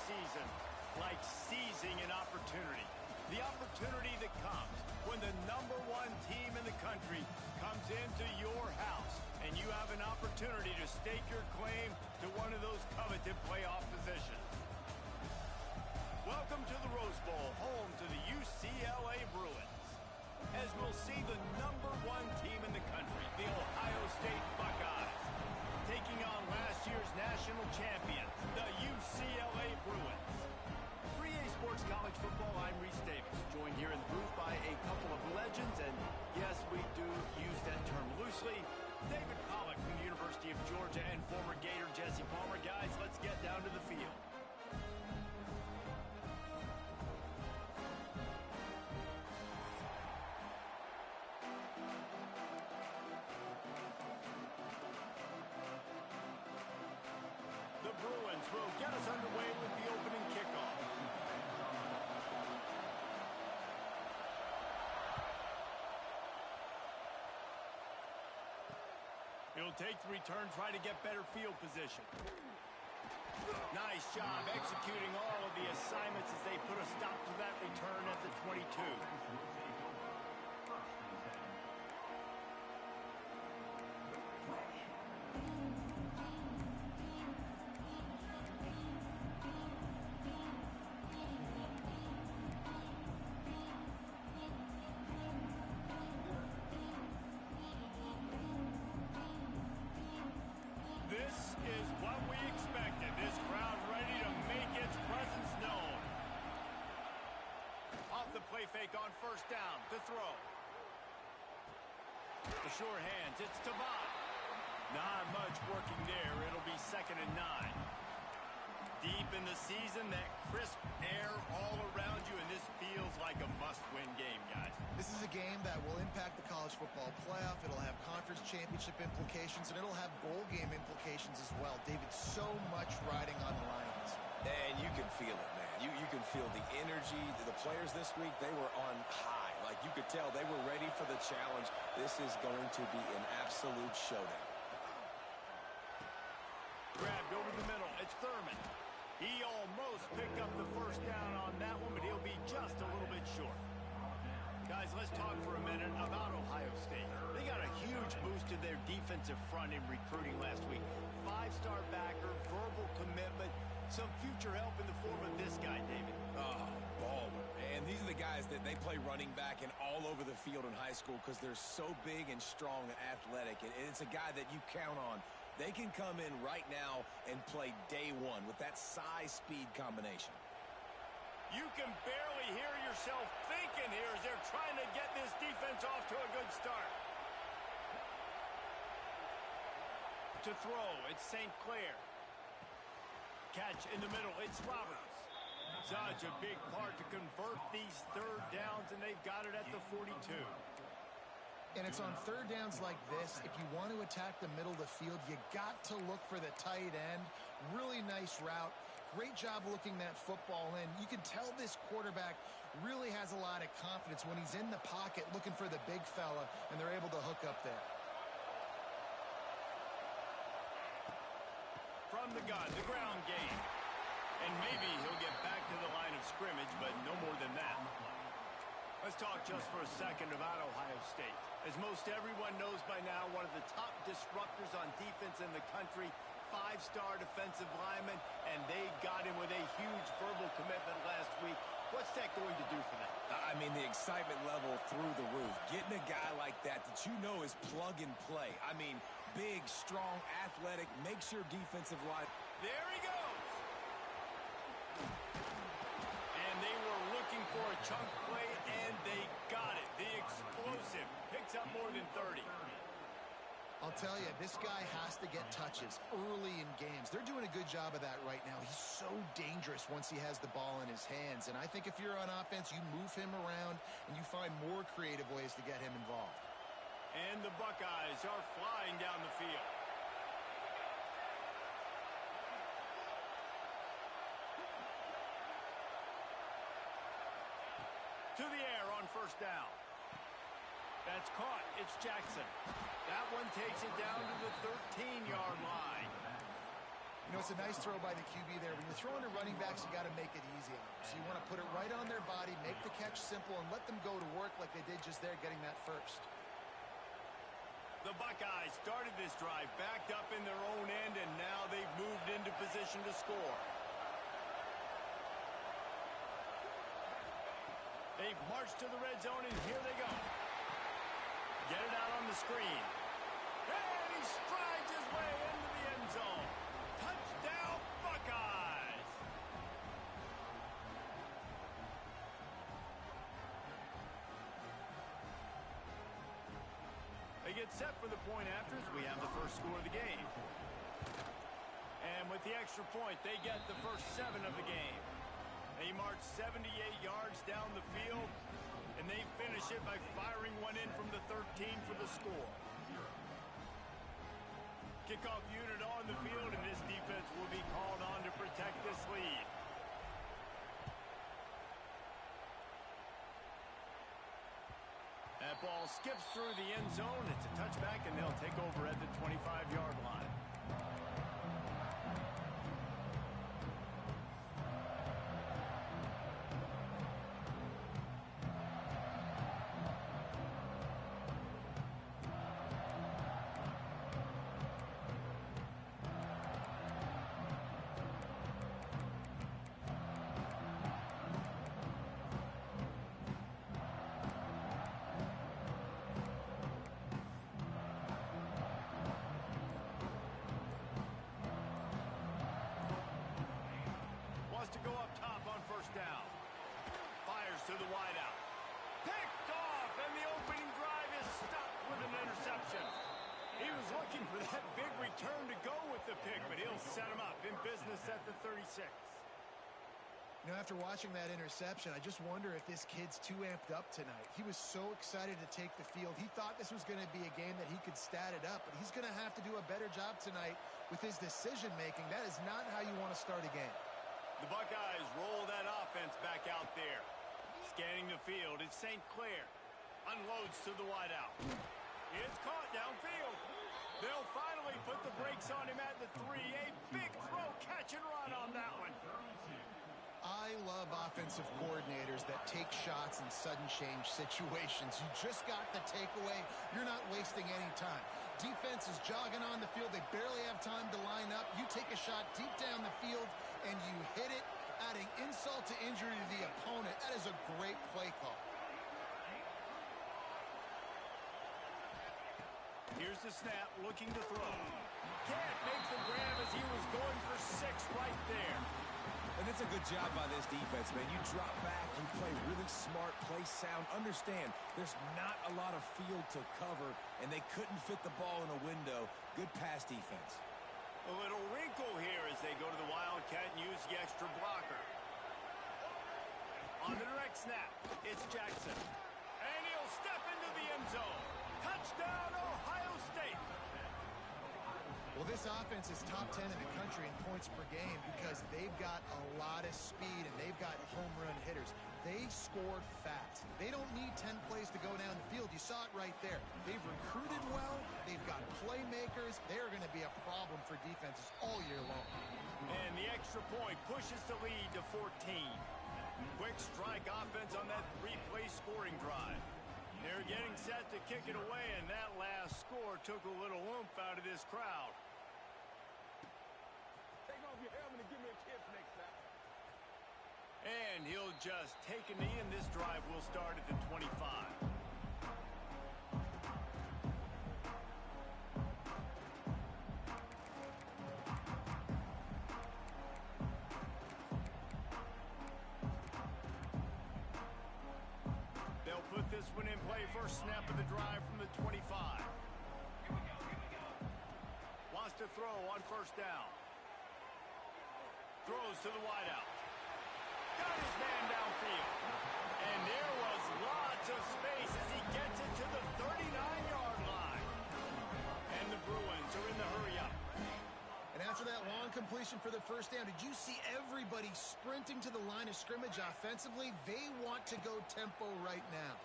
season like seizing an opportunity. The opportunity that comes when the #1 team in the country comes into your house and you have an opportunity to stake your claim to one of those coveted playoff positions. Welcome to the Rose Bowl, home to the UCLA Bruins. As we'll see the #1 team in the country, the Ohio State Buckeyes, taking on last year's national champion, the UCLA Bruins. For EA Sports College Football, I'm Reese Davis, joined here in the booth by a couple of legends, and yes, we do use that term loosely. David Pollack from the University of Georgia and former Gator Jesse Palmer. Guys, let's get down to the field. The Bruins will get us underway with the opening kickoff. He'll take the return, try to get better field position. Nice job executing all of the assignments as they put a stop to that return at the 22. This is what we expected. This crowd ready to make its presence known. Off the play fake on first down to throw. The sure hands, it's Tavon. Not much working there. It'll be 2nd and 9. Deep in the season, that crisp air all around you, and this feels like a must-win game, guys. This is a game that will impact the college football playoff. It'll have conference championship implications, and it'll have bowl game implications as well. David, so much riding on the line on this one. And you can feel it, man. You can feel the energy. The players this week, they were on high. Like, you could tell they were ready for the challenge. This is going to be an absolute showdown. Grabbed over the middle. It's Thurman. He almost picked up the first down on that one, but he'll be just a little bit short. Guys, let's talk for a minute about Ohio State. They got a huge boost to their defensive front in recruiting last week. 5-star backer, verbal commitment, some future help in the form of this guy, David. Oh, baller. And these are the guys that they play running back and all over the field in high school because they're so big and strong and athletic. And it's a guy that you count on. They can come in right now and play day one with that size-speed combination. You can barely hear yourself thinking here as they're trying to get this defense off to a good start. To throw, it's St. Clair. Catch in the middle, it's Roberts. Such a big part to convert these 3rd downs, and they've got it at the 42. And it's on 3rd downs like this, if you want to attack the middle of the field, you got to look for the tight end. Really nice route. Great job looking that football in. You can tell this quarterback really has a lot of confidence when he's in the pocket looking for the big fella, and they're able to hook up there. From the gun, the ground game. And maybe he'll get back to the line of scrimmage, but no more than that. Let's talk just for a second about Ohio State. As most everyone knows by now, one of the top disruptors on defense in the country, 5-star defensive lineman, and they got him with a huge verbal commitment last week. What's that going to do for them? I mean, the excitement level through the roof. Getting a guy like that you know is plug and play. I mean, big, strong, athletic, makes your defensive line. There he goes. And they were looking for a chunk play, and they got it. The explosive picks up more than 30. I'll tell you, this guy has to get touches early in games. They're doing a good job of that right now. He's so dangerous once he has the ball in his hands. And I think if you're on offense, you move him around and you find more creative ways to get him involved. And the Buckeyes are flying down the field. To the air on first down. That's caught. It's Jackson. That one takes it down to the 13-yard line. You know, it's a nice throw by the QB there. When you're throwing to running backs, you got to make it easy on them. So you want to put it right on their body, make the catch simple, and let them go to work like they did just there, getting that first. The Buckeyes started this drive backed up in their own end, and now they've moved into position to score. They've marched to the red zone, and here they go. Get it out on the screen. And he strides his way into the end zone. Touchdown, Buckeyes! They get set for the point afters. We have the first score of the game. And with the extra point, they get the first 7 of the game. They march 78 yards down the field, and they finish it by firing one in from the 13 for the score. Kickoff unit on the field, and this defense will be called on to protect this lead. That ball skips through the end zone. It's a touchback, and they'll take over at the 25-yard line. To go up top on first down. Fires to the wideout. Picked off, and the opening drive is stopped with an interception. He was looking for that big return to go with the pick, but he'll set him up in business at the 36. You know, after watching that interception, I just wonder if this kid's too amped up tonight. He was so excited to take the field. He thought this was going to be a game that he could stat it up, but he's going to have to do a better job tonight with his decision-making. That is not how you want to start a game. The Buckeyes roll that offense back out there. Scanning the field, it's St. Clair. Unloads to the wideout. It's caught downfield. They'll finally put the brakes on him at the 3. A big throw, catch and run on that one. I love offensive coordinators that take shots in sudden change situations. You just got the takeaway. You're not wasting any time. Defense is jogging on the field. They barely have time to line up. You take a shot deep down the field, and you hit it, adding insult to injury to the opponent. That is a great play call. Here's the snap, looking to throw. Can't make the grab as he was going for 6 right there. And it's a good job by this defense, man. You drop back, you play really smart, play sound. Understand, there's not a lot of field to cover, and they couldn't fit the ball in a window. Good pass defense. A little wrinkle here as they go to the Wildcat and use the extra blocker. On the direct snap, it's Jackson. And he'll step into the end zone. Touchdown, Ohio State. Well, this offense is top 10 in the country in points per game because they've got a lot of speed and they've got home run hitters. They score fast. They don't need 10 plays to go down the field. You saw it right there. They've recruited well. They've got playmakers. They're going to be a problem for defenses all year long. And the extra point pushes the lead to 14. Quick strike offense on that 3-play scoring drive. They're getting set to kick it away, and that last score took a little oomph out of this crowd. Take off your helmet and give me a kiss next time. And he'll just take a knee, and this drive will start at the 25. They'll put this one in play. First snap of the drive from the 25. Wants to throw on first down. Throws to the wideout. Got his man downfield. And there was lots of space as he gets it to the 39-yard line. And the Bruins are in the hurry-up. And after that long completion for the first down, did you see everybody sprinting to the line of scrimmage offensively? They want to go tempo right now.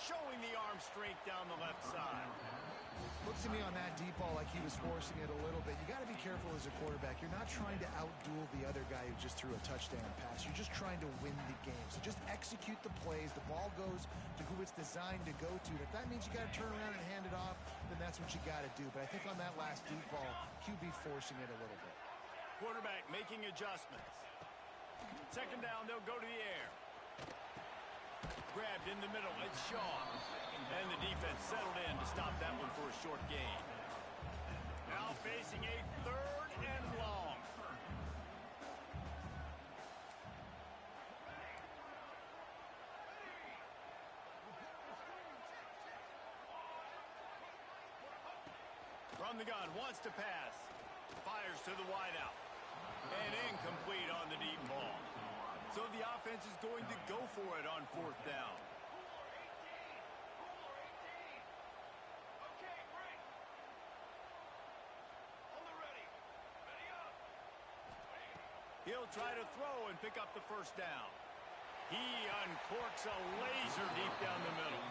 Showing the arm strength down the left side. Looks to me on that deep ball like he was forcing it a little bit. You got to be careful as a quarterback. You're not trying to outduel the other guy who just threw a touchdown pass. You're just trying to win the game. So just execute the plays. The ball goes to who it's designed to go to. If that means you got to turn around and hand it off, then that's what you got to do. But I think on that last deep ball, QB forcing it a little bit. Quarterback making adjustments. Second down, they'll go to the air. Grabbed in the middle, it's Shaw. And the defense settled in to stop that one for a short gain. Now facing a third and long. From the gun, wants to pass. Fires to the wideout. And incomplete on the deep ball. So the offense is going to go for it on fourth down. He'll try to throw and pick up the first down. He uncorks a laser deep down the middle.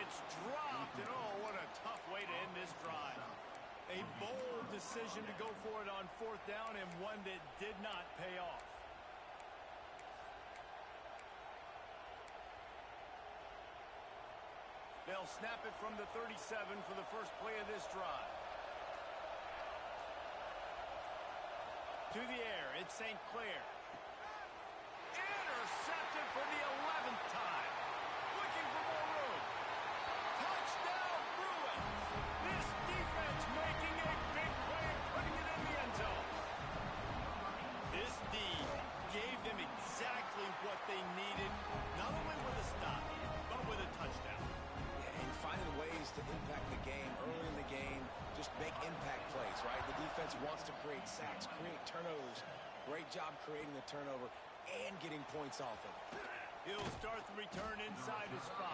It's dropped, and oh, what a tough way to end this drive. A bold decision to go for it on fourth down, and one that did not pay off. They'll snap it from the 37 for the first play of this drive. To the air, it's St. Clair. Intercepted for the 11th time. Looking for more room. Touchdown, Bruins. This defense making a big play and putting it in the end zone. This D gave them exactly what they needed, not only with a stop, but with a touchdown. And finding ways to impact the game early in the game, just make impact plays, right? The defense wants to create sacks, create turnovers. Great job creating the turnover and getting points off of it. He'll start the return inside his 5.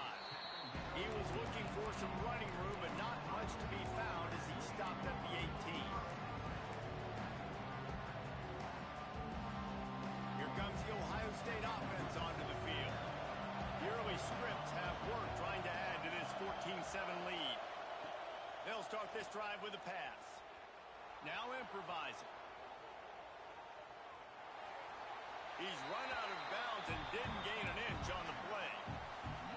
He was looking for some running room, but not much to be found as he stopped at the 18. Here comes the Ohio State offense onto the field. The early scripts have worked trying to add to this 14-7 lead. They'll start this drive with a pass. Now improvising. He's run out of bounds and didn't gain an inch on the play.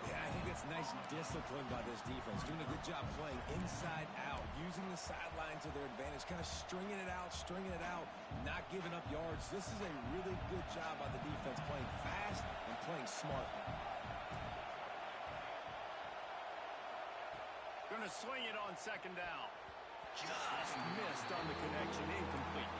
Yeah, I think that's nice discipline by this defense. Doing a good job playing inside out, using the sideline to their advantage, kind of stringing it out, not giving up yards. This is a really good job by the defense, playing fast and playing smartly. Going to swing it on second down. Just missed on the connection, incomplete.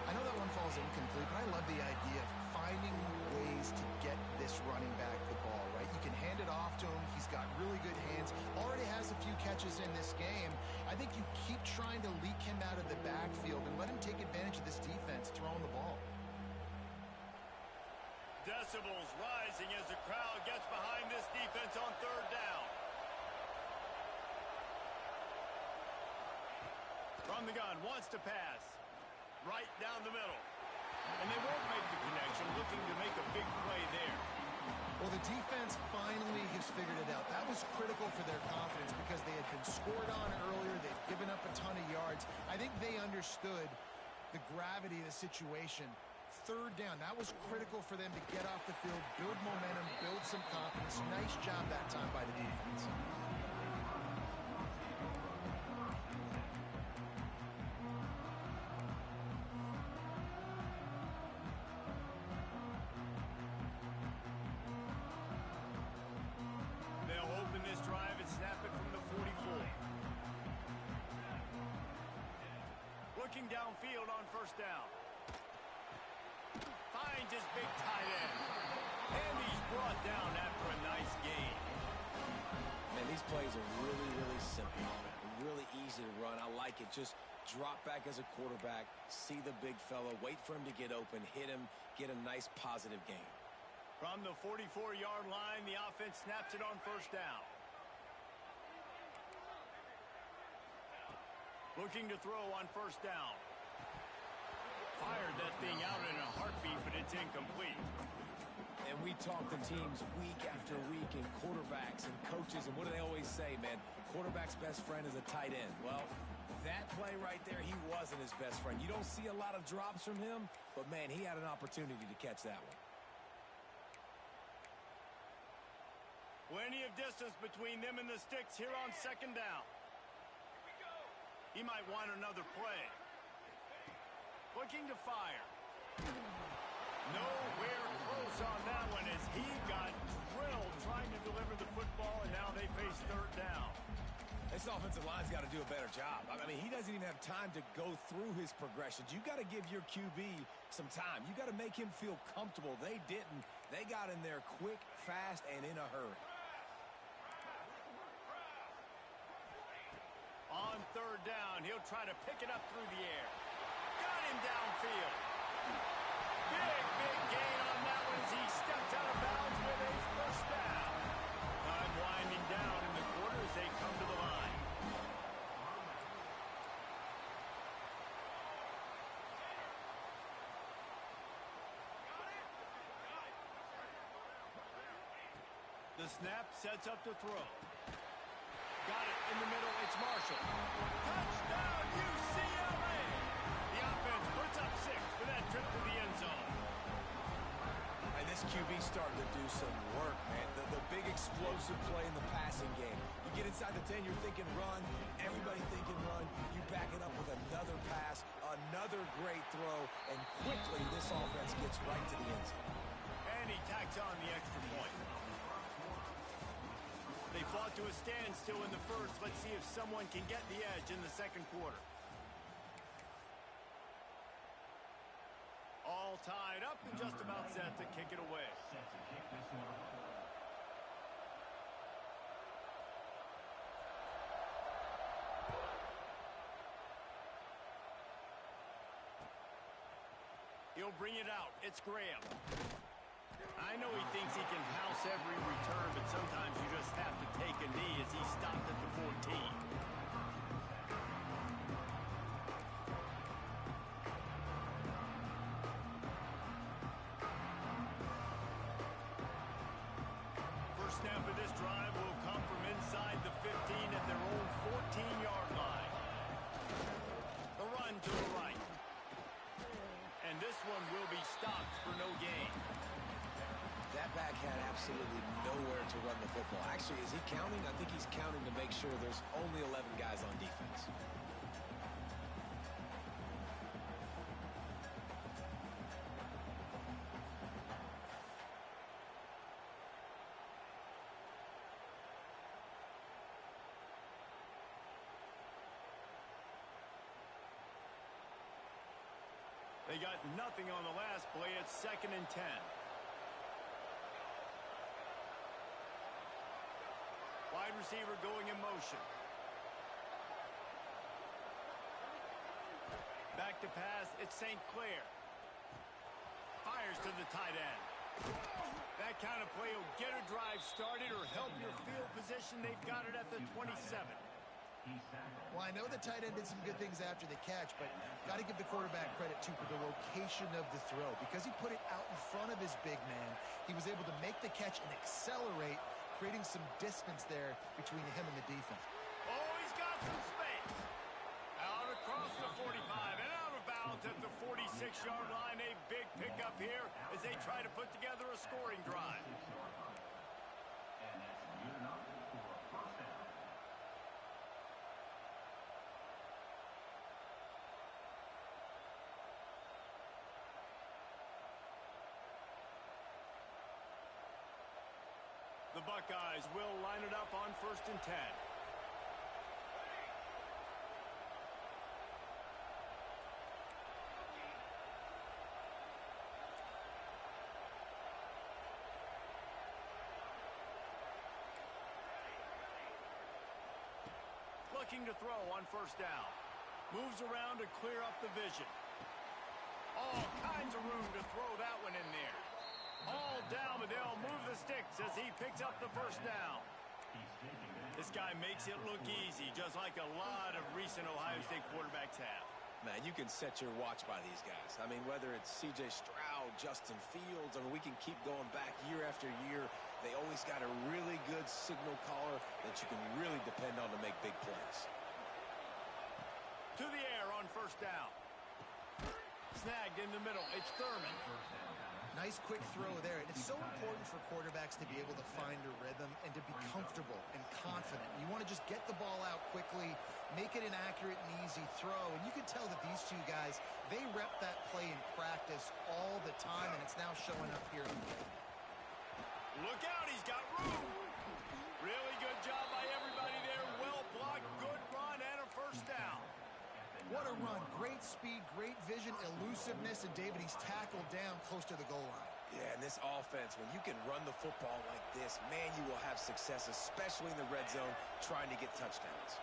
I know that one falls incomplete, but I love the idea of finding ways to get this running back the ball, right? You can hand it off to him. He's got really good hands. Already has a few catches in this game. I think you keep trying to leak him out of the backfield and let him take advantage of this defense throwing the ball. Decibels rising as the crowd gets behind this defense on third down. From the gun, wants to pass. Right down the middle. And they won't make the connection, looking to make a big play there. Well, the defense finally has figured it out. That was critical for their confidence because they had been scored on earlier. They'd given up a ton of yards. I think they understood the gravity of the situation. Third down, that was critical for them to get off the field, build momentum, build some confidence. Nice job that time by the defense. Looking downfield on first down. Finds his big tight end. And he's brought down after a nice gain. Man, these plays are really, really simple. Really easy to run. I like it. Just drop back as a quarterback, see the big fella, wait for him to get open, hit him, get a nice positive gain. From the 44-yard line, the offense snaps it on first down. Looking to throw on first down. Fired that thing out in a heartbeat, but it's incomplete. And we talk to teams week after week and quarterbacks and coaches, and what do they always say, man? quarterback's best friend is a tight end. Well, that play right there, he wasn't his best friend. You don't see a lot of drops from him, but, man, he had an opportunity to catch that one. Plenty of distance between them and the sticks here on second down. He might want another play. Looking to fire. Nowhere close on that one as he got drilled trying to deliver the football, and now they face third down. This offensive line's got to do a better job. I mean, he doesn't even have time to go through his progressions. You got to give your QB some time. You got to make him feel comfortable. They didn't. They got in there quick, fast, and in a hurry. On third down, he'll try to pick it up through the air. Got him downfield. Big gain on that one as he steps out of bounds with a first down. Time winding down in the quarter as they come to the line. The snap sets up the throw. Got it in the middle. It's Marshall. Touchdown, UCLA! The offense puts up 6 for that trip to the end zone. And this QB starting to do some work, man. The big explosive play in the passing game. You get inside the 10, you're thinking run. Everybody thinking run. You back it up with another pass, another great throw, and quickly this offense gets right to the end zone. And he tacks on the extra point. They fought to a standstill in the first. Let's see if someone can get the edge in the second quarter. All tied up and just about set to kick it away. He'll bring it out. It's Graham. I know he thinks he can house every return, but sometimes you just have to take a knee as he stopped at the 14. First snap of this drive will come from inside the 15 at their own 14-yard line. The run to the right. And this one will be stopped for no gain. That back had absolutely nowhere to run the football. Actually, is he counting? I think he's counting to make sure there's only 11 guys on defense. They got nothing on the last play. It's 2nd and 10. Wide receiver going in motion. Back to pass. It's St. Clair. Fires to the tight end. That kind of play will get a drive started or help your field position. They've got it at the 27. Well, I know the tight end did some good things after the catch, but got to give the quarterback credit, too, for the location of the throw. Because he put it out in front of his big man, he was able to make the catch and accelerate, creating some distance there between him and the defense. Oh, he's got some space. Out across the 45 and out of bounds at the 46-yard line. A big pickup here as they try to put together a scoring drive. The Buckeyes will line it up on 1st and 10. Looking to throw on 1st down. Moves around to clear up the vision. All kinds of room to throw that one in there. All down, but they'll move the sticks as he picks up the 1st down. This guy makes it look easy, just like a lot of recent Ohio State quarterbacks have. Man, you can set your watch by these guys. I mean, whether it's C.J. Stroud, Justin Fields, I mean, we can keep going back year after year. They always got a really good good signal caller that you can really depend on to make big plays. To the air on first down. Snagged in the middle. It's Thurman. Nice quick throw there. And it's so important for quarterbacks to be able to find a rhythm and to be comfortable and confident. You want to just get the ball out quickly, make it an accurate and easy throw. And you can tell that these two guys, they rep that play in practice all the time, and it's now showing up here in the game. Look out, he's got room. Really good job by everybody there. Well blocked, good run, and a first down. What a run. Great speed, great vision, elusiveness, and David, he's tackled down close to the goal line. Yeah, and this offense, when you can run the football like this, man, you will have success, especially in the red zone, trying to get touchdowns.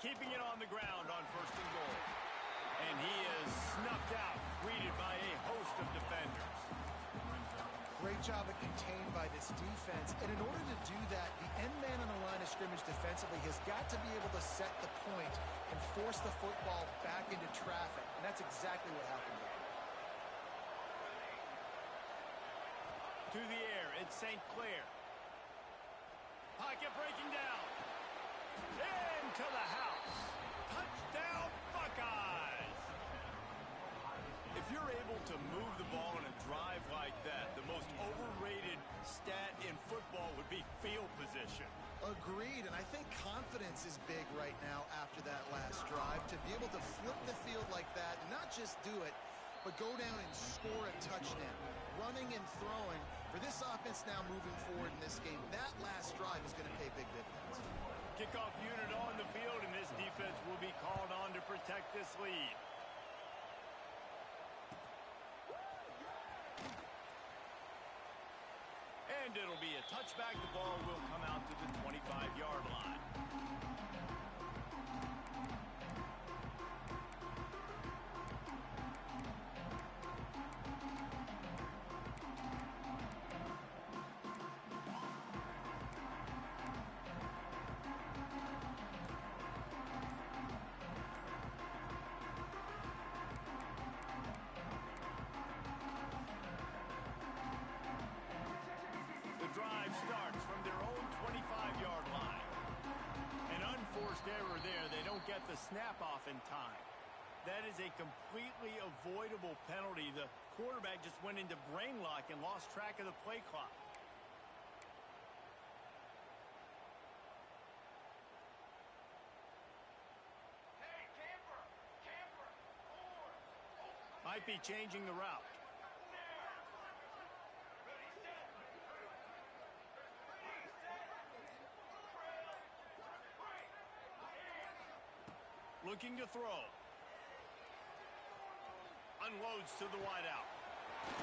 Keeping it on the ground on first and goal. And he is snuffed out, greeted by a host of defenders. Great job of contained by this defense. And in order to do that, the end man on the line of scrimmage defensively has got to be able to set the point and force the football back into traffic. And that's exactly what happened there. To the air, it's St. Clair. Pocket breaking down. Into the house. Touchdown, Buckeyes! If you're able to move the ball in a drive like that, the most overrated stat in football would be field position. Agreed, and I think confidence is big right now after that last drive. To be able to flip the field like that, not just do it, but go down and score a touchdown. Running and throwing. For this offense now moving forward in this game, that last drive is going to pay big dividends. Kickoff unit on the field, and this defense will be called on to protect this lead. And it'll be a touchback. The ball will come out to the 25-yard line. Drive starts from their own 25-yard line. An unforced error there. They don't get the snap off in time. That is a completely avoidable penalty. The quarterback just went into brain lock and lost track of the play clock. Hey, camper! Might be changing the route. Looking to throw. Unloads to the wideout.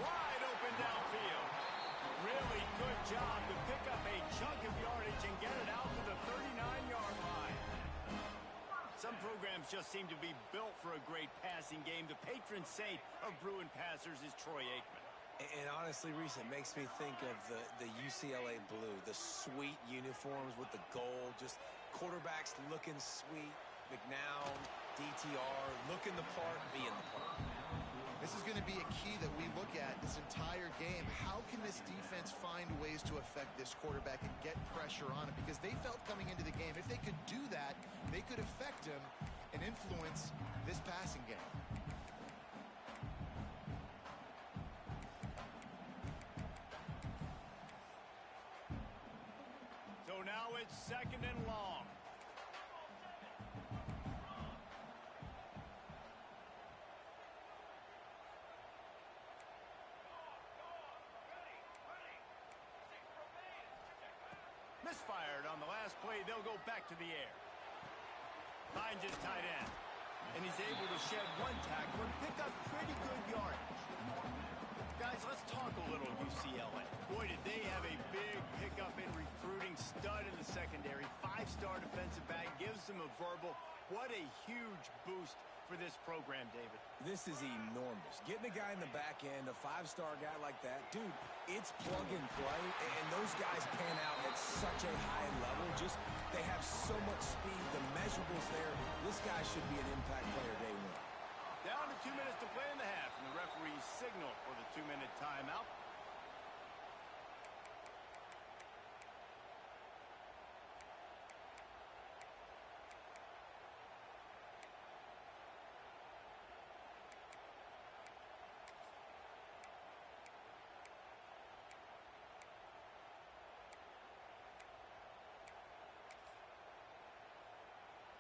Wide open downfield. Really good job to pick up a chunk of yardage and get it out to the 39-yard line. Some programs just seem to be built for a great passing game. The patron saint of Bruin passers is Troy Aikman. And honestly, Reese, it makes me think of the UCLA blue, the sweet uniforms with the gold, just quarterbacks looking sweet. McNown, DTR, looking the part, being the part. This is going to be a key that we look at this entire game. How can this defense find ways to affect this quarterback and get pressure on him? Because they felt coming into the game, if they could do that, they could affect him and influence this passing game. So now it's second and long. Misfired on the last play. They'll go back to the air. Finds his tight end. And he's able to shed one tackle and pick up pretty good yardage. Guys, let's talk a little UCLA. Boy, did they have a big pickup in recruiting. Stud in the secondary. 5-star defensive back. Gives them a verbal. What a huge boost for this program, David. This is enormous. Getting a guy in the back end, a 5-star guy like that, dude, it's plug and play, and those guys pan out at such a high level. Just, they have so much speed, the measurables there. This guy should be an impact player day one. Down to 2 minutes to play in the half, and the referee signal for the 2-minute timeout.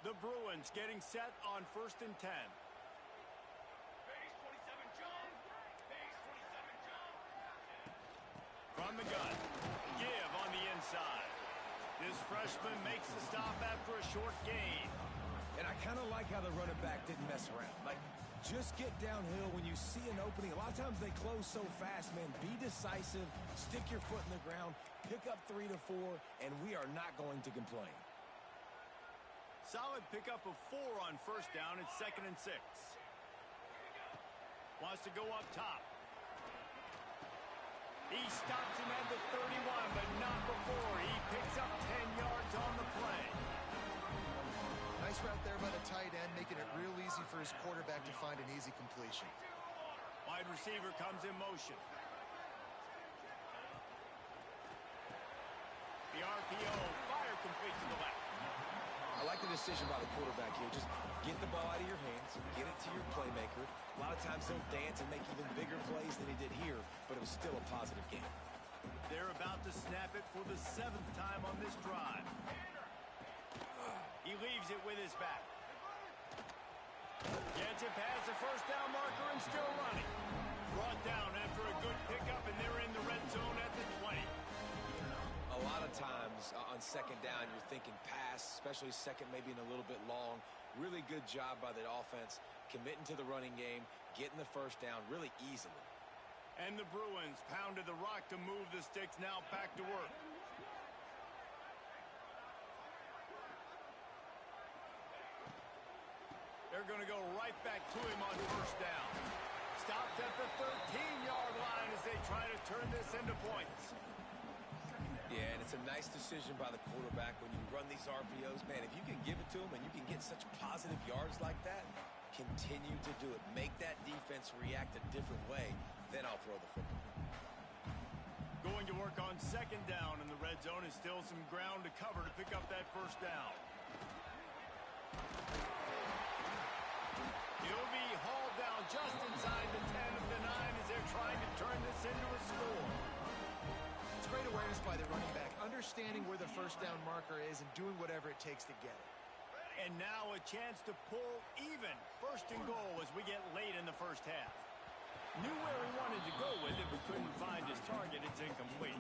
The Bruins getting set on 1st and 10. Base 27 jump. Base 27 jump. From the gun. Give on the inside. This freshman makes the stop after a short gain. And I kind of like how the running back didn't mess around. Like, just get downhill when you see an opening. A lot of times they close so fast, man. Be decisive, stick your foot in the ground, pick up 3 to 4, and we are not going to complain. Solid pickup of 4 on 1st down. It's 2nd and 6. Wants to go up top. He stops him at the 31, but not before. He picks up 10 yards on the play. Nice route there by the tight end, making it real easy for his quarterback to find an easy completion. Wide receiver comes in motion. The RPO, fire complete to the left. I like the decision by the quarterback here. Just get the ball out of your hands, get it to your playmaker. A lot of times he'll dance and make even bigger plays than he did here, but it was still a positive game. They're about to snap it for the 7th time on this drive. He leaves it with his back. Gets it past the 1st down marker and still running. Brought down after a good pickup, and they're in the red zone at the 20. A lot of times on 2nd down, you're thinking pass, especially 2nd maybe in a little bit long. Really good job by the offense, committing to the running game, getting the 1st down really easily. And the Bruins pounded the rock to move the sticks, now back to work. They're going to go right back to him on 1st down. Stopped at the 13-yard line as they try to turn this into points. Yeah, and it's a nice decision by the quarterback when you run these RPOs. Man, if you can give it to him and you can get such positive yards like that, continue to do it. Make that defense react a different way, then I'll throw the football. Going to work on 2nd down, and the red zone is still some ground to cover to pick up that 1st down. He'll be hauled down just inside the 10 of the 9 as they're trying to turn this into a score. It's great awareness by the running back, understanding where the 1st down marker is and doing whatever it takes to get it. And now a chance to pull even 1st and goal as we get late in the 1st half. Knew where he wanted to go with it, but couldn't find his target. It's incomplete.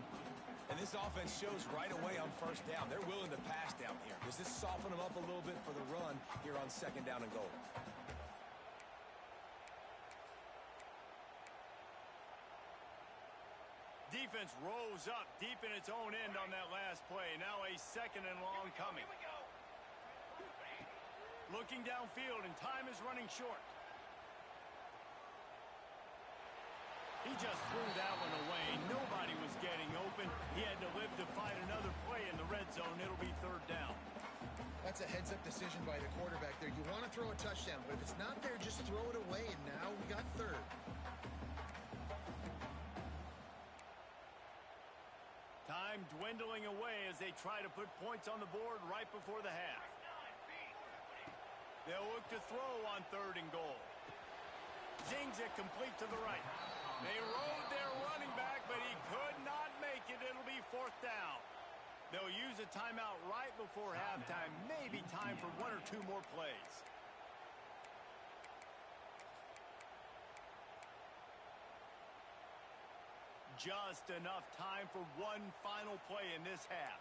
And this offense shows right away on 1st down. They're willing to pass down here. Does this soften them up a little bit for the run here on 2nd down and goal? Defense rose up deep in its own end on that last play. Now a 2nd and long coming. Looking downfield, and time is running short. He just threw that one away. Nobody was getting open. He had to live to find another play in the red zone. It'll be 3rd down. That's a heads-up decision by the quarterback there. You want to throw a touchdown, but if it's not there, just throw it away, and now we got 3rd. Time dwindling away as they try to put points on the board right before the half. They'll look to throw on 3rd and goal. Zings it complete to the right. They rode their running back, but he could not make it. It'll be 4th down. They'll use a timeout right before halftime. Maybe time for 1 or 2 more plays. Just enough time for one final play in this half.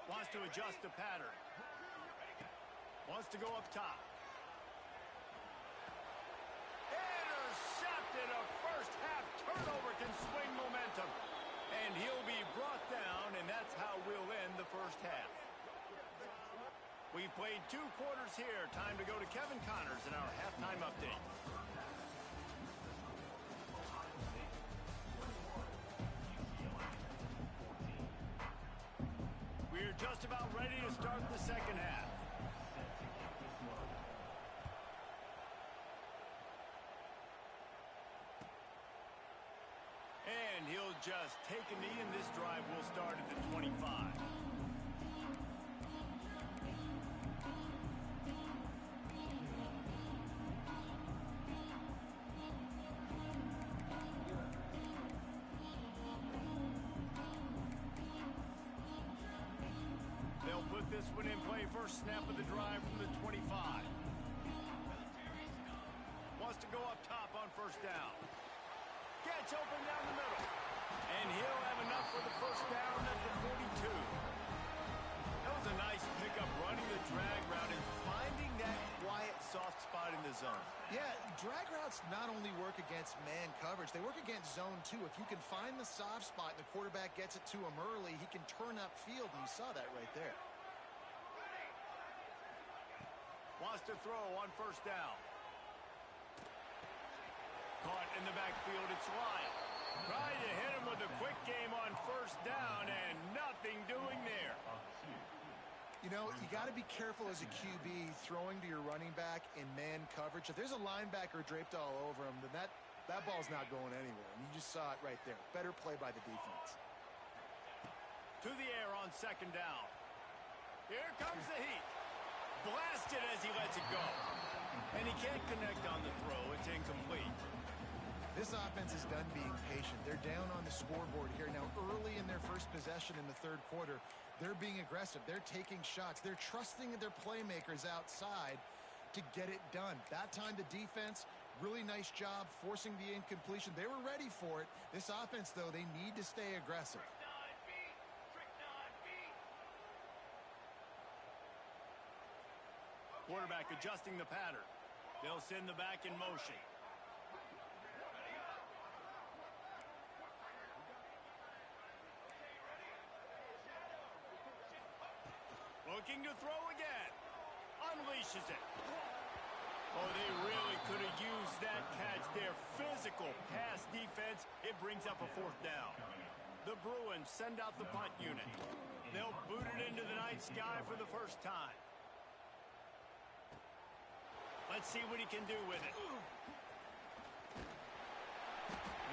Wants to adjust the pattern. Wants to go up top. Intercepted. A 1st half turnover can swing momentum. And he'll be brought down, and that's how we'll end the 1st half. We've played 2 quarters here. Time to go to Kevin Connors in our halftime update. We're just about ready to start the 2nd half. just take a knee, and this drive will start at the 25. They'll put this one in play. First snap of the drive from the 25. Wants to go up top on first down. Gets open down the middle. And he'll have enough for the first down at the 42. That was a nice pickup, running the drag route and finding that quiet, soft spot in the zone. Yeah, drag routes not only work against man coverage, they work against zone too. If you can find the soft spot and the quarterback gets it to him early, he can turn upfield, and you saw that right there. Wants to throw on first down. Caught in the backfield, it's Lyle. Trying to hit him with a quick game on first down, and nothing doing there. You know, you got to be careful as a QB throwing to your running back in man coverage. If there's a linebacker draped all over him, then that ball's not going anywhere. And you just saw it right there. Better play by the defense. To the air on second down. Here comes the heat. Blasted as he lets it go. And he can't connect on the throw. It's incomplete. This offense is done being patient. They're down on the scoreboard here. Now, early in their first possession in the third quarter, they're being aggressive. They're taking shots. They're trusting their playmakers outside to get it done. That time, the defense, really nice job forcing the incompletion. They were ready for it. This offense, though, they need to stay aggressive. Quarterback adjusting the pattern. They'll send the back in motion. Looking to throw again. Unleashes it. Oh, they really could have used that catch there. Physical pass defense. It brings up a fourth down. The Bruins send out the punt unit. They'll boot it into the night sky for the first time. Let's see what he can do with it.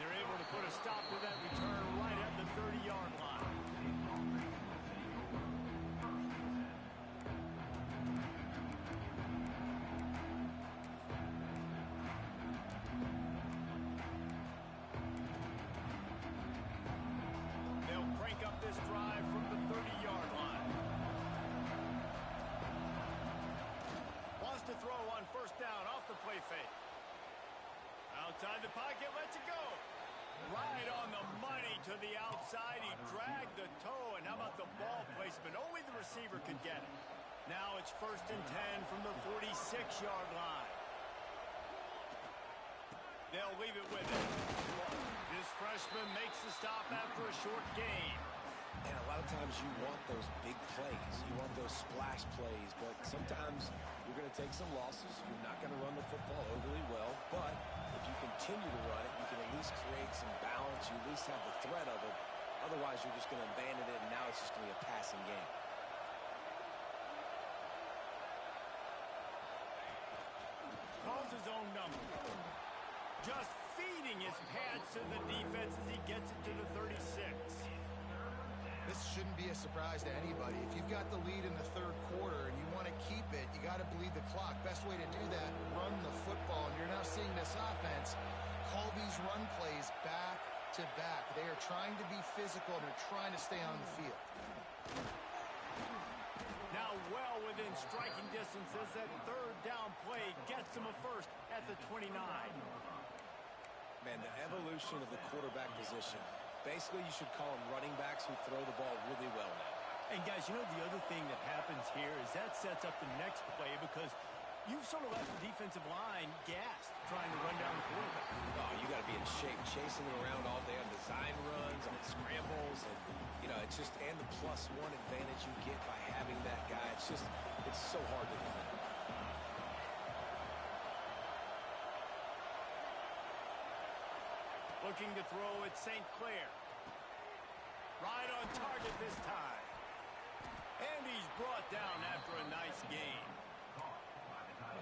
They're able to put a stop to that return right at the 30-yard line. They'll crank up this drive from the 30-yard line. Wants to throw on first down off the play fake. Outside the pocket, lets it go. Right on the money to the outside. He dragged the toe, and how about the ball placement? Only the receiver could get it. Now it's 1st and 10 from the 46-yard line. They'll leave it with it. This freshman makes the stop after a short gain. And a lot of times you want those big plays. You want those splash plays. But sometimes you're going to take some losses. You're not going to run the football overly well. But if you continue to run it, you can at least create some balance. You at least have the threat of it. Otherwise, you're just going to abandon it, and now it's just going to be a passing game. Calls his own number. Just feeding his pads to the defense as he gets it to the 36. This shouldn't be a surprise to anybody. If you've got the lead in the third quarter and you want to keep it, you got to bleed the clock. Best way to do that, run the football. And you're now seeing this offense call these run plays back to back. They are trying to be physical, and they're trying to stay on the field. Now well within striking distance as that third down play gets them a first at the 29. Man, the evolution of the quarterback position. Basically, you should call them running backs who throw the ball really well now. And guys, you know the other thing that happens here is that sets up the next play because you've sort of left the defensive line gassed trying to run down the quarterback. Oh, you got to be in shape, chasing him around all day on design runs, on scrambles, and it's just and the +1 advantage you get by having that guy. It's so hard to defend. Looking to throw at St. Clair. Right on target this time. And he's brought down after a nice gain.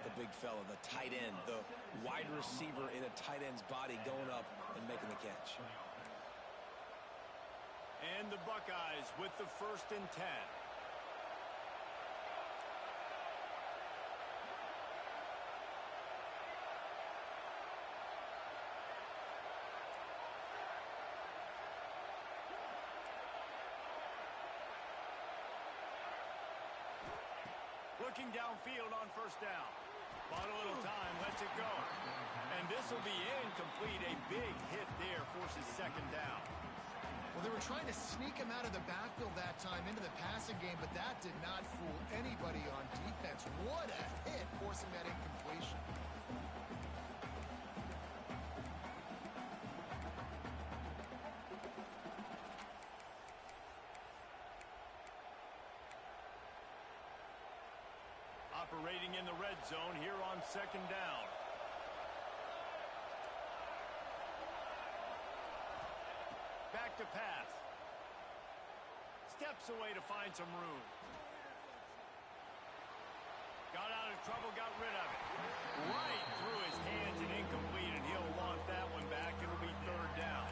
The big fella, the tight end, the wide receiver in a tight end's body going up and making the catch. And the Buckeyes with the 1st and 10. Looking downfield on 1st down. Bought a little time, lets it go. And this will be incomplete. A big hit there forces 2nd down. Well, they were trying to sneak him out of the backfield that time into the passing game, but that did not fool anybody on defense. What a hit, forcing that incompletion. Operating in the red zone here on 2nd down. Back to pass. Steps away to find some room. Got out of trouble, got rid of it. Right through his hands and incomplete, and he'll want that one back. It'll be 3rd down.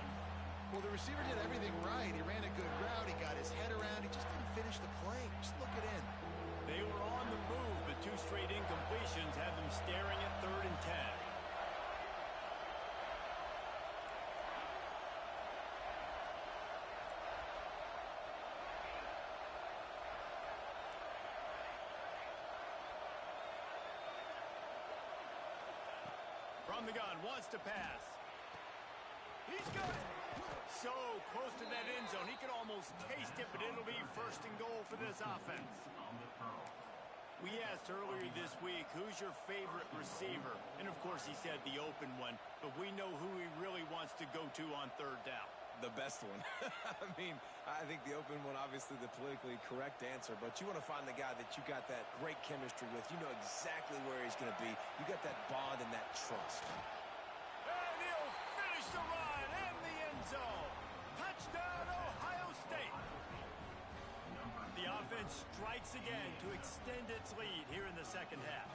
Well, the receiver did everything right. He ran a good route. He got his head around. He just didn't finish the play. Just look it in. They were on the move, but 2 straight incompletions had them staring at 3rd and 10. From the gun, wants to pass. He's got it. So close to that end zone. He could almost taste it, but it'll be 1st and goal for this offense. We asked earlier this week, who's your favorite receiver? And, of course, he said the open one, but we know who he really wants to go to on 3rd down. The best one. I mean, I think the open one, obviously the politically correct answer, but you want to find the guy that you got that great chemistry with. You know exactly where he's going to be. You got that bond and that trust. And he'll finish the run in the end zone. Touchdown, Ohio State. The offense strikes again to extend its lead here in the 2nd half.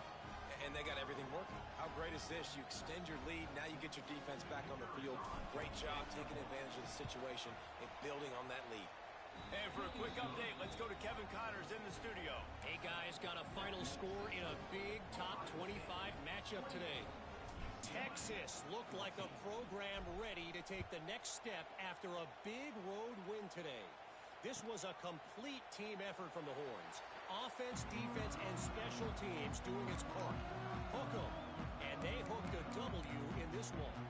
And they got everything working. How great is this? You extend your lead. Now you get your defense back on the field. Great job taking advantage of the situation and building on that lead. And for a quick update, let's go to Kevin Connors in the studio. Hey, guys, got a final score in a big top 25 matchup today. Texas looked like a program ready to take the next step after a big road win today. This was a complete team effort from the Horns. Offense, defense, and special teams doing its part. Hook 'em, and they hooked a W in this one.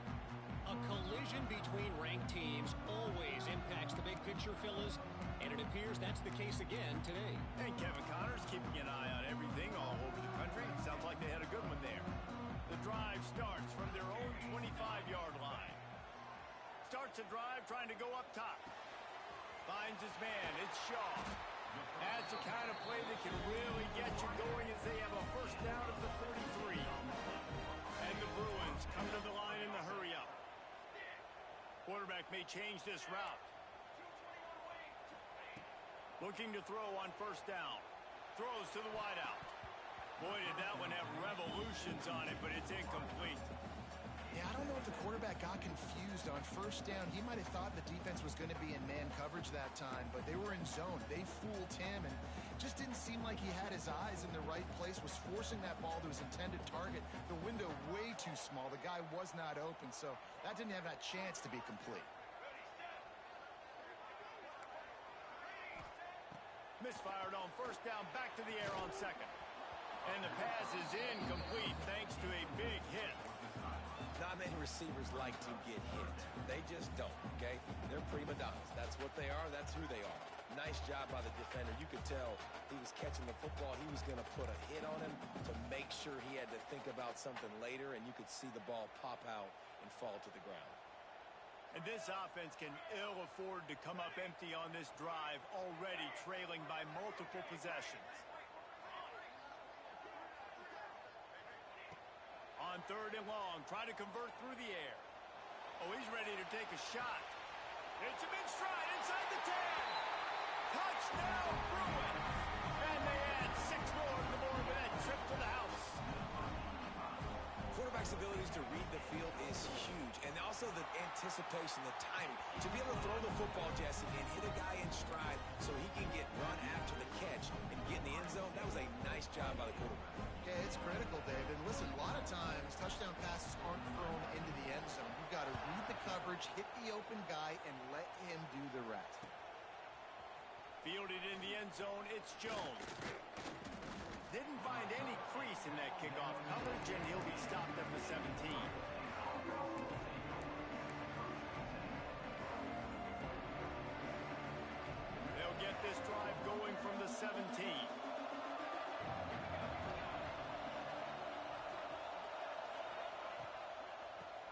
A collision between ranked teams always impacts the big picture, fellas, and it appears that's the case again today. And Kevin Connors keeping an eye on everything all over the country. Sounds like they had a good one there. The drive starts from their own 25-yard line. Starts a drive trying to go up top. Finds his man. It's Shaw. That's the kind of play that can really get you going as they have a 1st down at the 33. And the Bruins come to the line in the hurry-up. Quarterback may change this route. Looking to throw on 1st down. Throws to the wideout. Boy, did that one have revolutions on it, but it's incomplete. Yeah, I don't know if the quarterback got confused on 1st down. He might have thought the defense was going to be in man coverage that time, but they were in zone. They fooled him and just didn't seem like he had his eyes in the right place, was forcing that ball to his intended target. The window way too small. The guy was not open, so that didn't have that chance to be complete. Misfired on 1st down, back to the air on 2nd. And the pass is incomplete thanks to a big hit. Not many receivers like to get hit. They just don't, okay? They're prima donnas. That's what they are. That's who they are. Nice job by the defender. You could tell he was catching the football. He was going to put a hit on him to make sure he had to think about something later, and you could see the ball pop out and fall to the ground. And this offense can ill afford to come up empty on this drive, already trailing by multiple possessions. On 3rd and long, trying to convert through the air. Oh, he's ready to take a shot. It's him in stride inside the 10. Touchdown, Bruins. And they add 6 more to the board with that trip to the house. Quarterbacks abilities to read the field is huge. And also the anticipation, the timing. To be able to throw the football, Jesse, and hit a guy in stride so he can get run after the catch and get in the end zone, that was a nice job by the quarterback. Yeah, it's critical, David. Listen, a lot of times touchdown passes aren't thrown into the end zone. You've got to read the coverage, hit the open guy, and let him do the rest. Fielded in the end zone, it's Jones. Didn't find any crease in that kickoff coverage, and he'll be stopped at the 17. They'll get this drive going from the 17.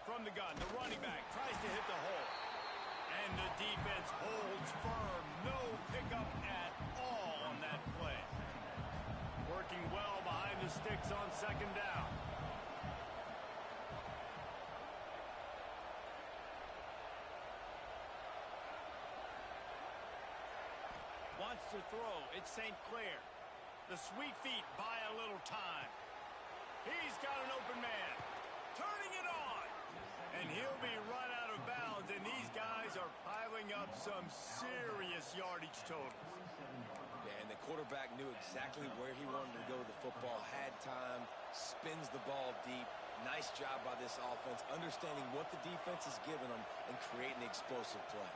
From the gun, the running back tries to hit the hole. And the defense holds firm. No pickup at all on that play. Working well behind the sticks on second down. Wants to throw. It's St. Clair. The sweet feet buy a little time. He's got an open man. Turning it on. And he'll be run out of bounds, and these guys are piling up some serious yardage totals. Yeah, and the quarterback knew exactly where he wanted to go with the football, had time, spins the ball deep. Nice job by this offense, understanding what the defense is giving them and creating the explosive play.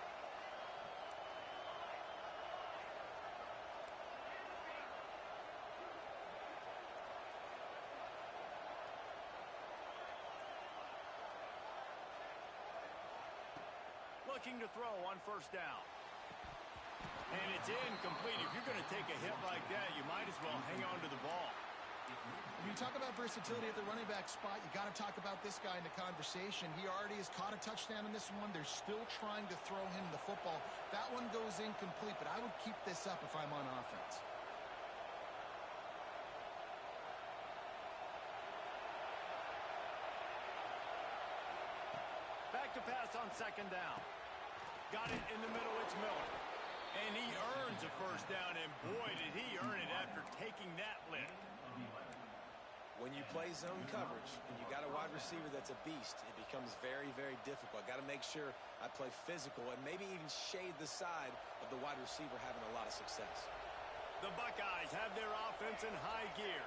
Looking to throw on first down. And it's incomplete. If you're going to take a hit like that, you might as well hang on to the ball. When you talk about versatility at the running back spot, you got to talk about this guy in the conversation. He already has caught a touchdown in this one. They're still trying to throw him the football. That one goes incomplete, but I would keep this up if I'm on offense. Back to pass on second down. Got it in the middle, it's Miller. And he earns a first down, and boy, did he earn it after taking that lift. When you play zone coverage and you got a wide receiver that's a beast, it becomes very, very difficult. Got to make sure I play physical and maybe even shade the side of the wide receiver having a lot of success. The Buckeyes have their offense in high gear.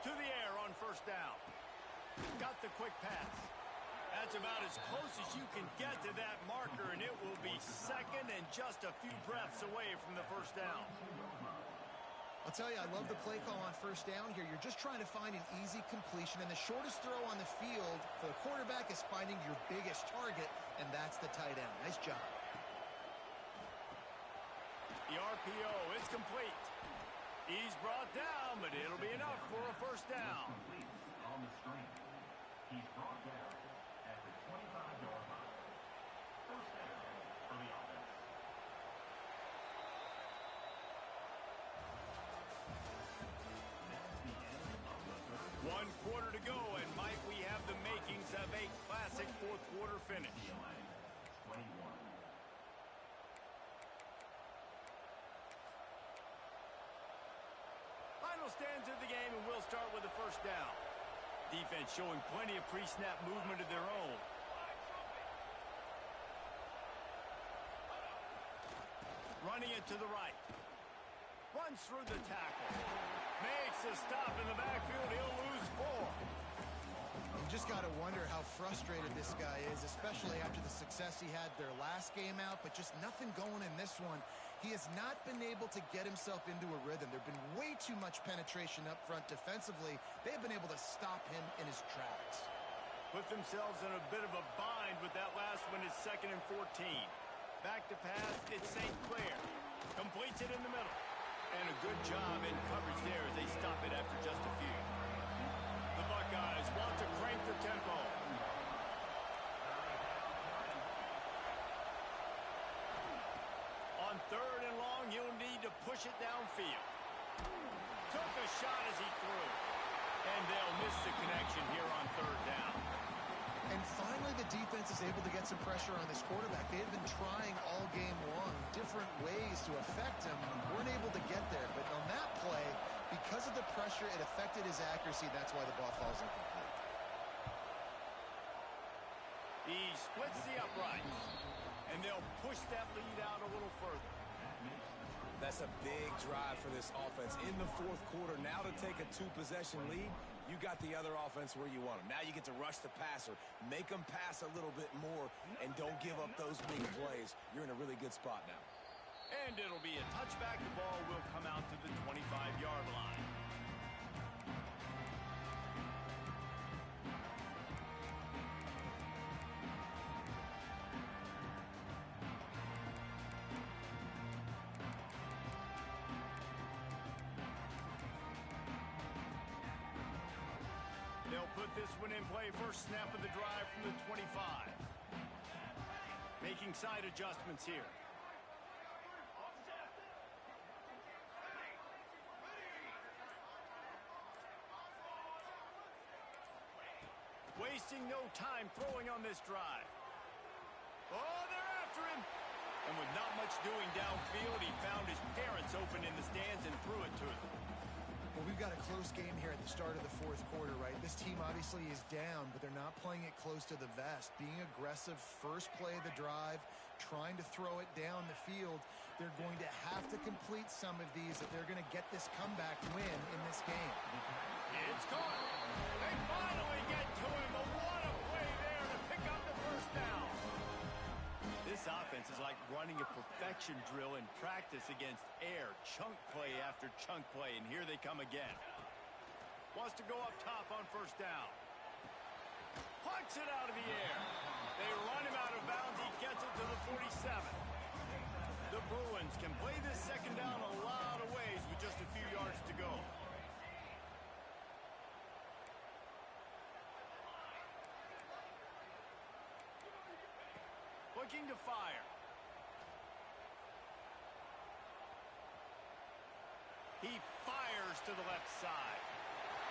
To the air on first down. Got the quick pass. That's about as close as you can get to that marker, and it will be second and just a few breaths away from the first down. I'll tell you, I love the play call on first down here. You're just trying to find an easy completion, and the shortest throw on the field for the quarterback is finding your biggest target, and that's the tight end. Nice job. The RPO, it's complete. He's brought down, but it'll be enough for a first down. On the screen. He's brought down at the 25-yard line. First down for the offense. That's the end of the third. 1 quarter to go, and might we have the makings of a classic fourth quarter finish. 21. Final stands of the game, and we'll start with the first down. Defense showing plenty of pre-snap movement of their own. Running it to the right. Runs through the tackle. Makes a stop in the backfield. He'll lose 4. You just got to wonder how frustrated this guy is, especially after the success he had their last game out, but just nothing going in this one. He has not been able to get himself into a rhythm. There have been way too much penetration up front defensively. They have been able to stop him in his tracks. Put themselves in a bit of a bind with that last one. It's 2nd and 14. Back to pass, it's St. Clair. Completes it in the middle. And a good job in coverage there as they stop it after just a few. The Buckeyes want to crank the tempo. On 3rd and long, you'll need to push it downfield. Took a shot as he threw. And they'll miss the connection here on 3rd down. And finally, the defense is able to get some pressure on this quarterback. They had been trying all game long different ways to affect him. Weren't able to get there. But on that play, because of the pressure, it affected his accuracy. That's why the ball falls incomplete. He splits the uprights. And they'll push that lead out a little further. That's a big drive for this offense in the fourth quarter. Now to take a two-possession lead, you got the other offense where you want them. Now you get to rush the passer, make them pass a little bit more, and don't give up those big plays. You're in a really good spot now. And it'll be a touchback. The ball will come out to the 25-yard line. They'll put this one in play. First snap of the drive from the 25. Making side adjustments here. Wasting no time throwing on this drive. Oh, they're after him. And with not much doing downfield, he found his parents open in the stands and threw it to them. Well, we've got a close game here at the start of the fourth quarter, right? This team obviously is down, but they're not playing it close to the vest. Being aggressive, first play of the drive, trying to throw it down the field. They're going to have to complete some of these if they're going to get this comeback win in this game. It's caught. They finally get to him, but what a play there to pick up the first down. This offense is like running a perfection drill in practice against air. Chunk play after chunk play, and here they come again. Wants to go up top on first down. Punts it out of the air. They run him out of bounds. He gets it to the 47. The Bruins can play this second down a lot of ways with just a few yards to go. Looking to fire. He fires to the left side.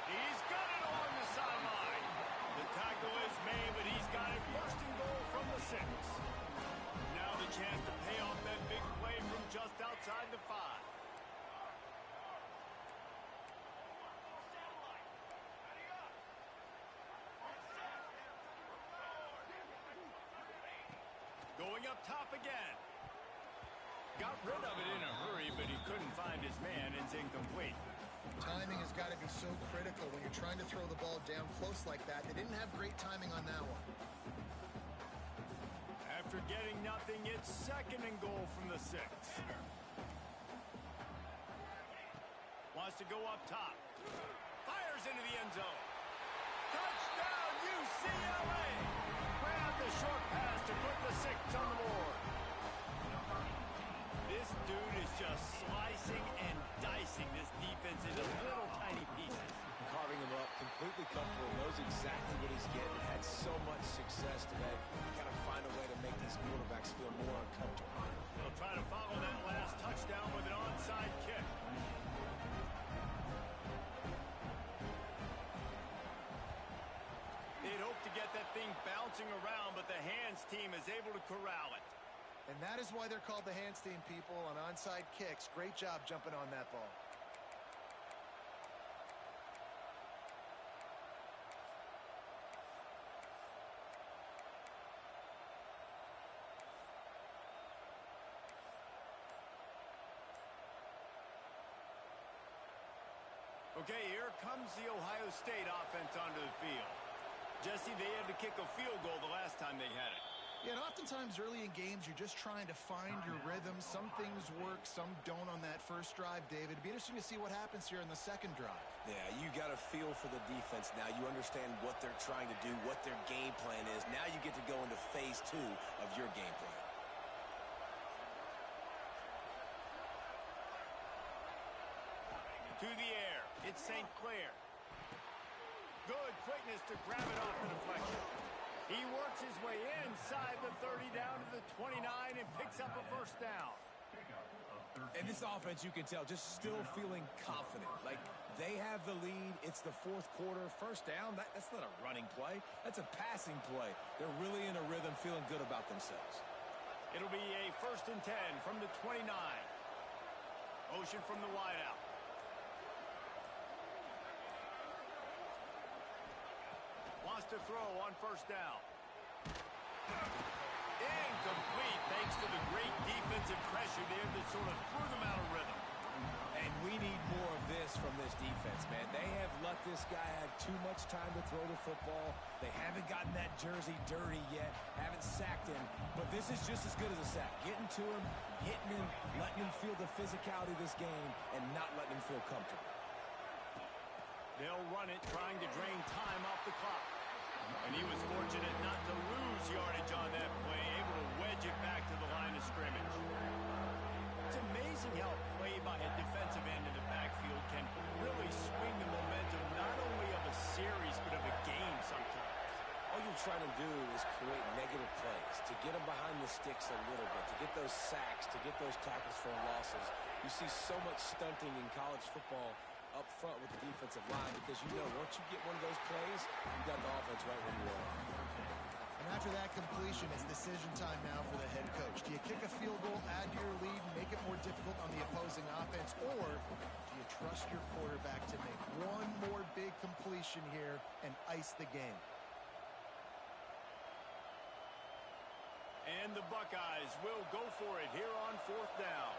He's got it along the sideline. The tackle is made, but he's got it first and goal from the 6. Now the chance to pay off that big play from just outside the 5. Going up top again. Got rid of it in a hurry, but he couldn't find his man. It's incomplete. Timing has got to be so critical when you're trying to throw the ball down close like that. They didn't have great timing on that one. After getting nothing, it's second and goal from the 6. Wants to go up top. Fires into the end zone. Touchdown, UCLA! Ran the short pass to put the 6 on the board. This dude is just slicing and dicing this defense into little tiny pieces. Carving him up, completely comfortable, knows exactly what he's getting, had so much success today. Got to find a way to make these quarterbacks feel more uncomfortable. They'll try to follow that last touchdown with an onside kick. They'd hope to get that thing bouncing around, but the hands team is able to corral it. And that is why they're called the hands team, people, on onside kicks. Great job jumping on that ball. Okay, here comes the Ohio State offense onto the field. Jesse, they had to kick a field goal the last time they had it. Yeah, and oftentimes early in games, you're just trying to find your rhythm. Some things work, some don't on that first drive, David. It'd be interesting to see what happens here in the second drive. Yeah, you got a feel for the defense now. You understand what they're trying to do, what their game plan is. Now you get to go into phase 2 of your game plan. To the air, it's St. Clair. Good quickness to grab it off the deflection. He works his way inside the 30 down to the 29 and picks up a first down. And this offense, you can tell, just still feeling confident. Like, they have the lead. It's the fourth quarter. First down, that's not a running play. That's a passing play. They're really in a rhythm, feeling good about themselves. It'll be a 1st and 10 from the 29. Motion from the wideout. Wants to throw on 1st down. Incomplete thanks to the great defensive pressure there that sort of threw them out of rhythm. And we need more of this from this defense, man. They have let this guy have too much time to throw the football. They haven't gotten that jersey dirty yet, haven't sacked him. But this is just as good as a sack. Getting to him, hitting him, letting him feel the physicality of this game, and not letting him feel comfortable. They'll run it, trying to drain time off the clock. And he was fortunate not to lose yardage on that play, able to wedge it back to the line of scrimmage. It's amazing how a play by a defensive end in the backfield can really swing the momentum not only of a series but of a game sometimes. All you're trying to do is create negative plays, to get them behind the sticks a little bit, to get those sacks, to get those tackles for losses. You see so much stunting in college football up front with the defensive line because you know once you get one of those plays, you got the offense right where you want. And after that completion, it's decision time now for the head coach. Do you kick a field goal, add to your lead, and make it more difficult on the opposing offense, or do you trust your quarterback to make one more big completion here and ice the game? And the Buckeyes will go for it here on 4th down.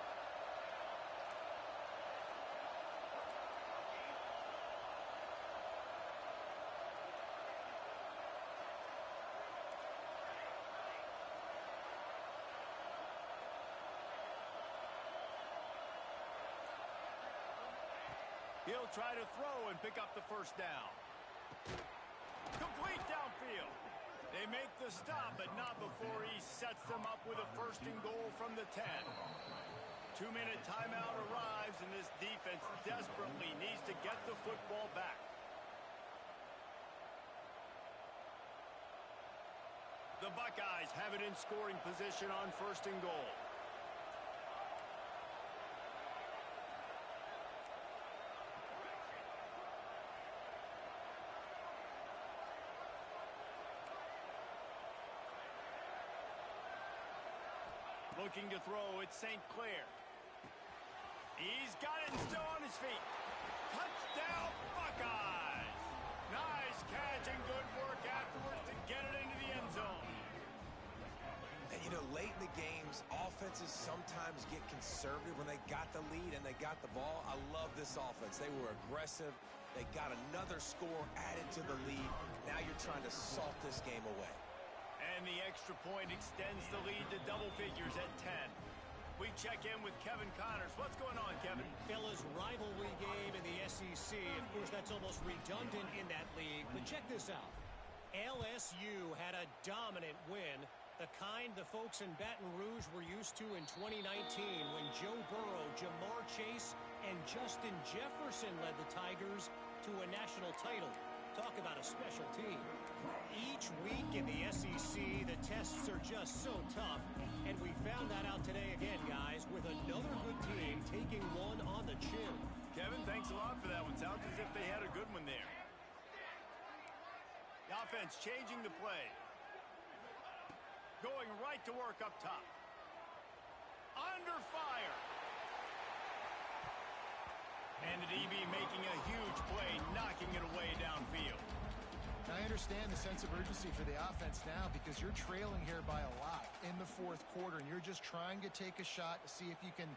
He'll try to throw and pick up the 1st down. Complete downfield. They make the stop, but not before he sets them up with a 1st and goal from the 10. 2-minute timeout arrives, and this defense desperately needs to get the football back. The Buckeyes have it in scoring position on 1st and goal. Looking to throw, it's St. Clair. He's got it and still on his feet. Touchdown, Buckeyes! Nice catch and good work afterwards to get it into the end zone. And, you know, late in the games, offenses sometimes get conservative when they got the lead and they got the ball. I love this offense. They were aggressive. They got another score added to the lead. Now you're trying to salt this game away. And the extra point extends the lead to double figures at 10. We check in with Kevin Connors. What's going on, Kevin? Fellas, rivalry game in the SEC. Of course, that's almost redundant in that league. But check this out. LSU had a dominant win, the kind the folks in Baton Rouge were used to in 2019 when Joe Burrow, Jamar Chase, and Justin Jefferson led the Tigers to a national title. Talk about a special team. Each week in the SEC, the tests are just so tough, and we found that out today again, guys, with another good team taking one on the chin. Kevin, thanks a lot for that one. Sounds as if they had a good one there. The offense changing the play. Going right to work up top. Under fire. And the DB making a huge play, knocking it away downfield. I understand the sense of urgency for the offense now because you're trailing here by a lot in the 4th quarter, and you're just trying to take a shot to see if you can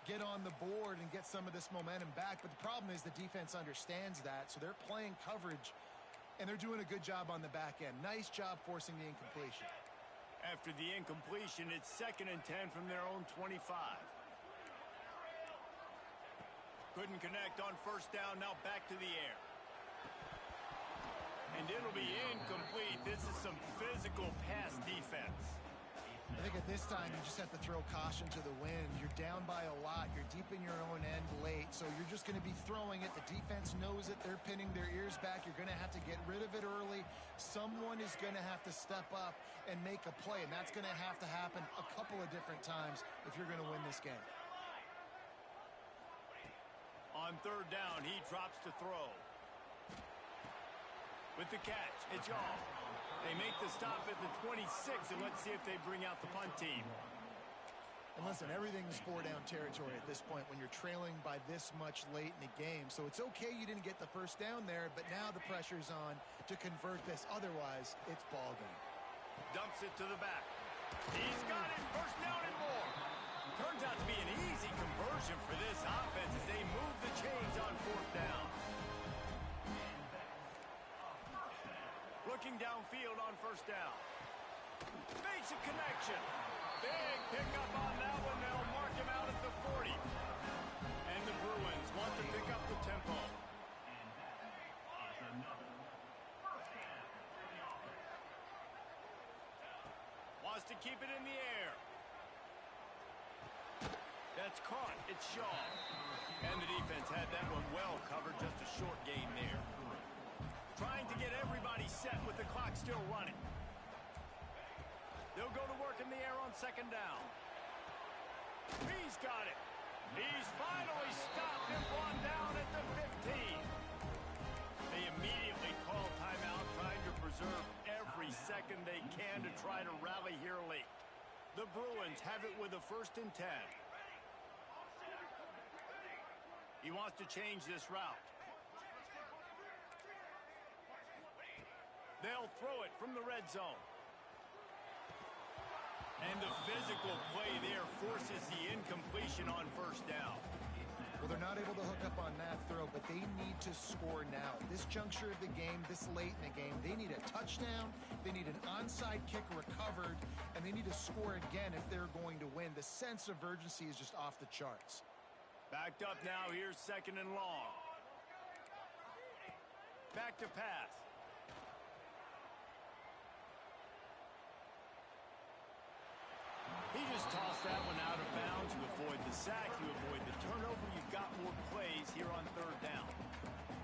get on the board and get some of this momentum back. But the problem is the defense understands that, so they're playing coverage, and they're doing a good job on the back end. Nice job forcing the incompletion. After the incompletion, it's 2nd and 10 from their own 25. Couldn't connect on 1st down, now back to the air. And it'll be incomplete. This is some physical pass defense. I think at this time you just have to throw caution to the wind. You're down by a lot. You're deep in your own end late, so you're just going to be throwing it. The defense knows it. They're pinning their ears back. You're going to have to get rid of it early. Someone is going to have to step up and make a play, and that's going to have to happen a couple of different times if you're going to win this game. On third down, he drops to throw. With the catch, it's off. They make the stop at the 26, and let's see if they bring out the punt team. And listen, everything's four-down territory at this point when you're trailing by this much late in the game. So it's okay you didn't get the first down there, but now the pressure's on to convert this. Otherwise, it's ball game. Dumps it to the back. He's got it. First down and more. Turns out to be an easy conversion for this offense as they move the chains on fourth down. Looking downfield on first down. Makes a connection. Big pickup on that one. They'll mark him out at the 40. And the Bruins want to pick up the tempo. Wants to keep it in the air. That's caught. It's Shaw. And the defense had that one well covered. Just a short gain there. Trying to get everybody set with the clock still running. They'll go to work in the air on second down. He's got it. He's finally stopped and brought down at the 15. They immediately call timeout, trying to preserve every second they can to try to rally here late. The Bruins have it with a 1st and 10. He wants to change this route. They'll throw it from the red zone. And the physical play there forces the incompletion on first down. Well, they're not able to hook up on that throw, but they need to score now. This juncture of the game, this late in the game, they need a touchdown, they need an onside kick recovered, and they need to score again if they're going to win. The sense of urgency is just off the charts. Backed up now, here's 2nd and long. Back to pass. He just tossed that one out of bounds. You avoid the sack, you avoid the turnover. You've got more plays here on third down.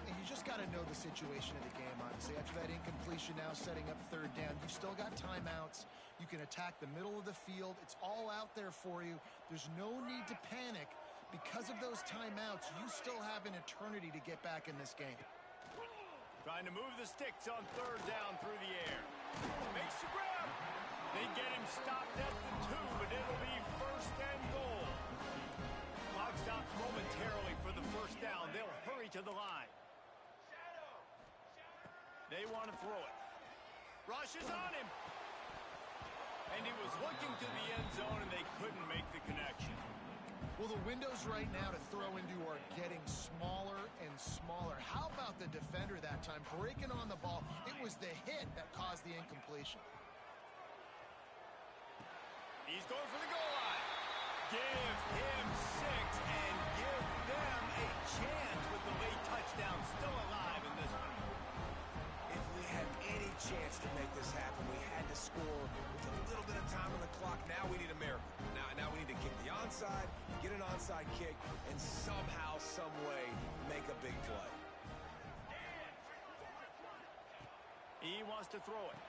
And you just got to know the situation of the game, honestly. After that incompletion now setting up third down, you've still got timeouts. You can attack the middle of the field. It's all out there for you. There's no need to panic. Because of those timeouts, you still have an eternity to get back in this game. Trying to move the sticks on third down through the air. Makes the grab. They get him stopped at the 2, but it'll be 1st and goal. Clock stops momentarily for the first down. They'll hurry to the line. They want to throw it. Rushes on him. And he was looking to the end zone, and they couldn't make the connection. Well, the windows right now to throw into are getting smaller and smaller. How about the defender that time breaking on the ball? It was the hit that caused the incompletion. He's going for the goal line. Give him 6 and give them a chance with the late touchdown still alive in this one. If we had any chance to make this happen, we had to score with a little bit of time on the clock. Now we need a miracle. Now we need to kick the onside, get an onside kick, and somehow, some way, make a big play. He wants to throw it.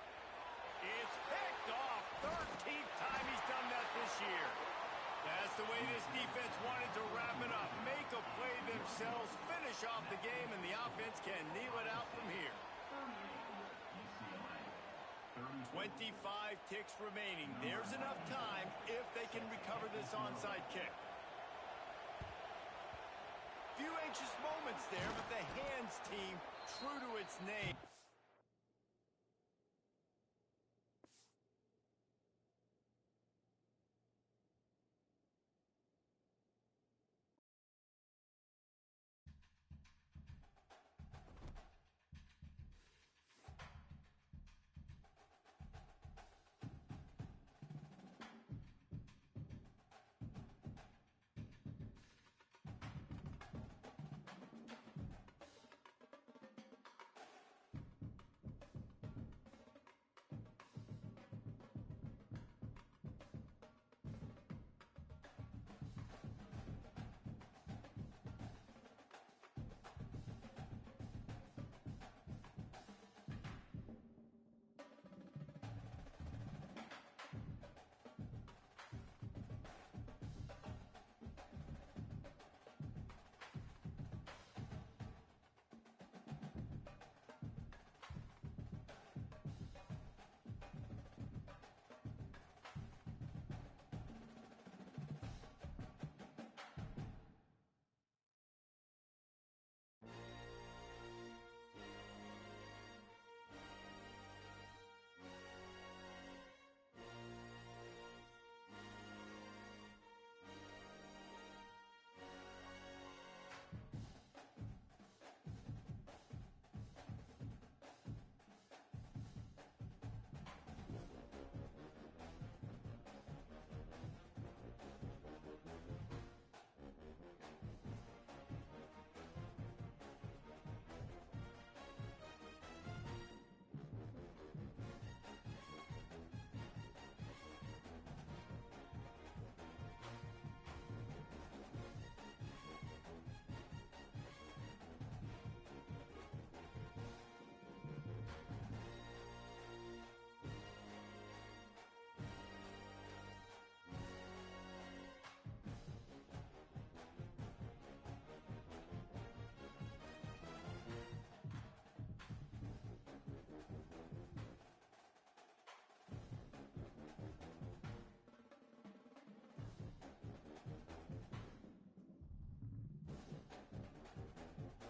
It's picked off. 13th time he's done that this year. That's the way this defense wanted to wrap it up. Make a play themselves, finish off the game, and the offense can kneel it out from here. 25 ticks remaining. There's enough time if they can recover this onside kick. Few anxious moments there, but the hands team, true to its name,